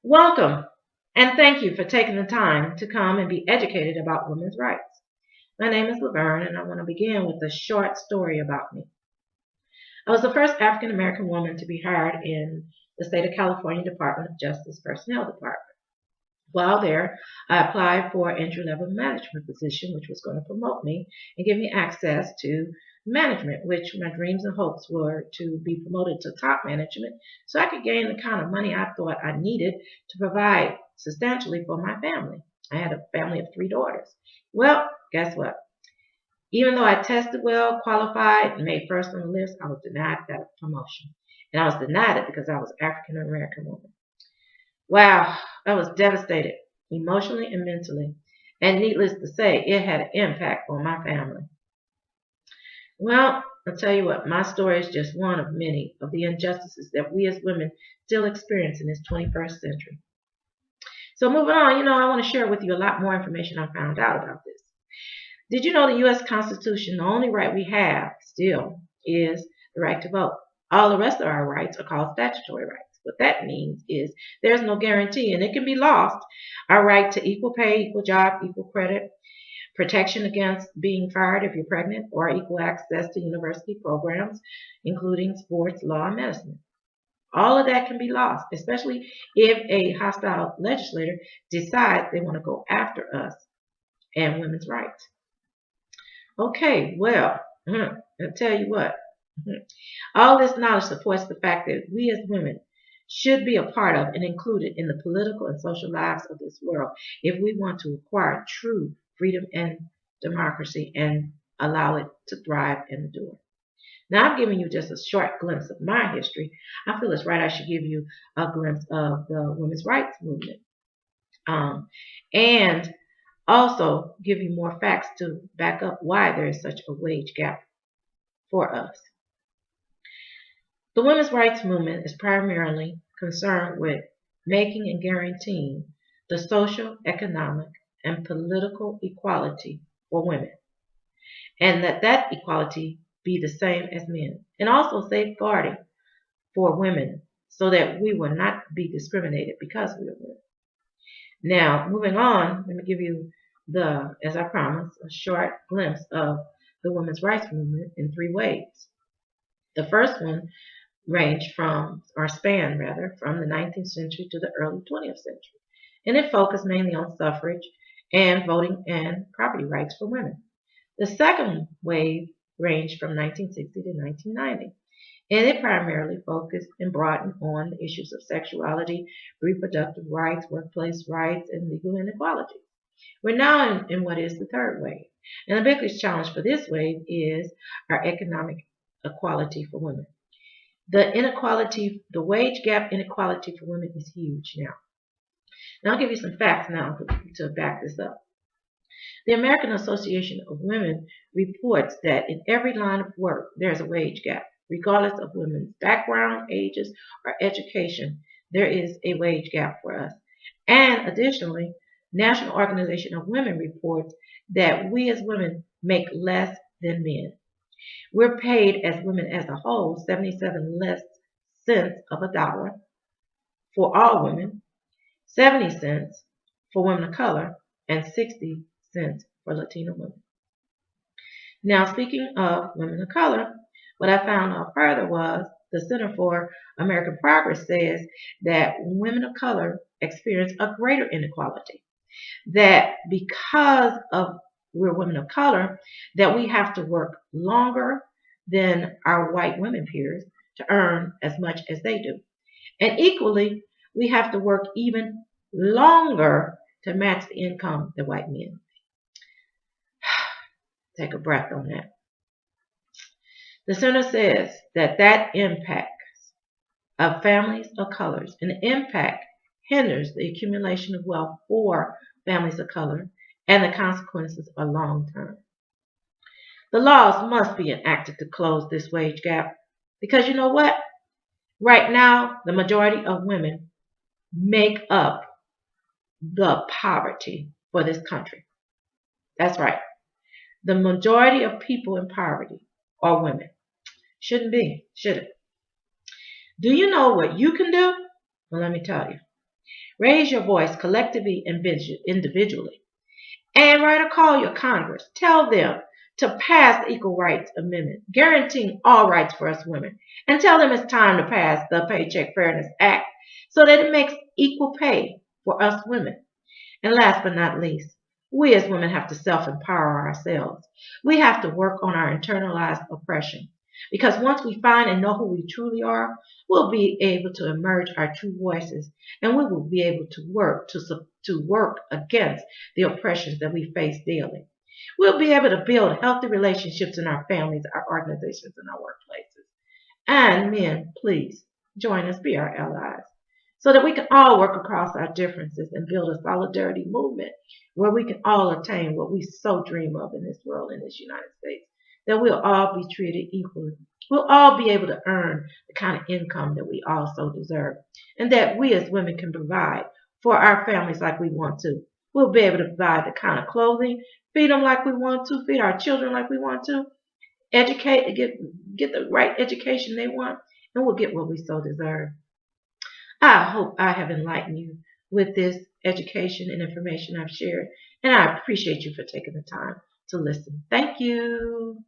Welcome, and thank you for taking the time to come and be educated about women's rights. My name is LaVerne, and I want to begin with a short story about me. I was the first African American woman to be hired in the state of California Department of Justice Personnel Department. While there, I applied for an entry-level management position, which was going to promote me and give me access to management, which my dreams and hopes were to be promoted to top management so I could gain the kind of money I thought I needed to provide substantially for my family. I had a family of three daughters. Well, guess what? Even though I tested well, qualified, and made first on the list, I was denied that promotion. And I was denied it because I was an African American woman. Wow, I was devastated emotionally and mentally. And needless to say, it had an impact on my family. Well, I'll tell you what, my story is just one of many of the injustices that we as women still experience in this 21st century. So moving on, I want to share with you a lot more information I found out about this. Did you know the U.S. Constitution, the only right we have still is the right to vote? All the rest of our rights are called statutory rights. What that means is there's no guarantee, and it can be lost. Our right to equal pay, equal job, equal credit, protection against being fired if you're pregnant, or equal access to university programs, including sports, law, and medicine. All of that can be lost, especially if a hostile legislator decides they want to go after us and women's rights. Okay, well, I'll tell you what. All this knowledge supports the fact that we as women should be a part of and included in the political and social lives of this world if we want to acquire true freedom and democracy and allow it to thrive and endure. Now, I've given you just a short glimpse of my history. I feel it's right I should give you a glimpse of the women's rights movement. And also give you more facts to back up why there is such a wage gap for us. The women's rights movement is primarily concerned with making and guaranteeing the social, economic, and political equality for women, and that equality be the same as men, and also safeguarding for women so that we will not be discriminated because we are women. Now, moving on, let me give you as I promised, a short glimpse of the women's rights movement in three ways. The first one ranged from, or spanned rather, from the 19th century to the early 20th century. And it focused mainly on suffrage and voting and property rights for women. The second wave ranged from 1960 to 1990. And it primarily focused and broadened on the issues of sexuality, reproductive rights, workplace rights, and legal inequality. We're now in what is the third wave. And the biggest challenge for this wave is our economic equality for women. The inequality, the wage gap inequality for women is huge now. Now I'll give you some facts now to back this up. The American Association of Women reports that in every line of work there's a wage gap. Regardless of women's background, ages, or education, there is a wage gap for us. And additionally, National Organization of Women reports that we as women make less than men. We're paid as women as a whole 77 less cents of a dollar for all women, 70 cents for women of color, and 60 cents for Latino women. Now, speaking of women of color, what I found out further was the Center for American Progress says that women of color experience a greater inequality. That because of we're women of color, that we have to work longer than our white women peers to earn as much as they do. And equally, we have to work even longer to match the income the white men. Take a breath on that. The center says that impacts of families of colors, and the impact hinders the accumulation of wealth for families of color, and the consequences are long term. The laws must be enacted to close this wage gap because you know what? Right now, the majority of women make up the poverty for this country. That's right. The majority of people in poverty are women. Shouldn't be, should it? Do you know what you can do? Well, let me tell you. Raise your voice collectively and individually. And write or call your Congress. Tell them to pass the Equal Rights Amendment, guaranteeing all rights for us women. And tell them it's time to pass the Paycheck Fairness Act so that it makes equal pay for us women. And last but not least, we as women have to self-empower ourselves. We have to work on our internalized oppression. Because once we find and know who we truly are, we'll be able to emerge our true voices, and we will be able to work against the oppressions that we face daily. We'll be able to build healthy relationships in our families, our organizations, and our workplaces. And men, please join us, be our allies, so that we can all work across our differences and build a solidarity movement where we can all attain what we so dream of in this world, in this United States, that we'll all be treated equally. We'll all be able to earn the kind of income that we all so deserve, and that we as women can provide for our families like we want to. We'll be able to provide the kind of clothing, feed them like we want to, feed our children like we want to, educate, get the right education they want, and we'll get what we so deserve. I hope I have enlightened you with this education and information I've shared, and I appreciate you for taking the time to listen. Thank you.